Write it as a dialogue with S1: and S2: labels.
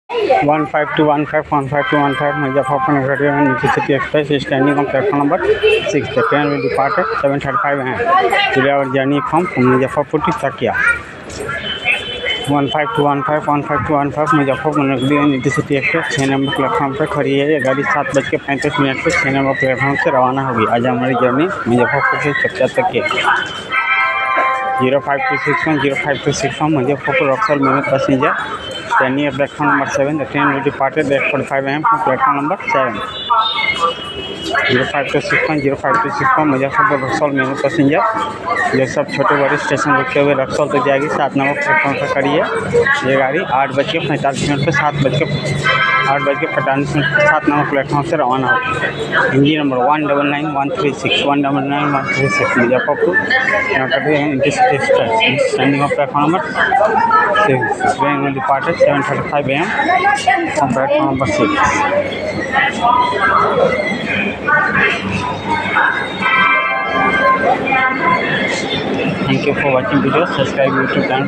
S1: 15 मुजफ्फरपुर नगर नीचे city express standing on platform number 6. The train will depart at 7:35 am. Today our journey from Muzaffarpur to Chakia. 15 Muzaffarpur नगरी नीचे city express 6 number platform पर खड़ी है। ये गाड़ी 7:35 पर 6 नंबर प्लेटफॉर्म से रवाना होगी। आज हमारी जर्नी मुजफ्फरपुर से चकिया तक की। 0526105261 Muzaffarpur Raxaul MEMU passenger standing at platform number 7. The train will depart at 8:45 am from platform number 7. 0526105261 Muzaffarpur Raxaul MEMU passenger जो सब छोटे बड़े स्टेशन रुकते हुए रक्सौल तक जाएगी। 7 नंबर प्लेटफॉर्म पर खड़ी है। ये गाड़ी 8:45 पर 8:45 पर 7 नंबर प्लेटफॉर्म से रवाना होगी। Engine number 199136 Muzaffarpur intercity express standing of platform number 6. Train will depart at 7:35 am from platform number 6. Thank you for watching video. Subscribe YouTube channel.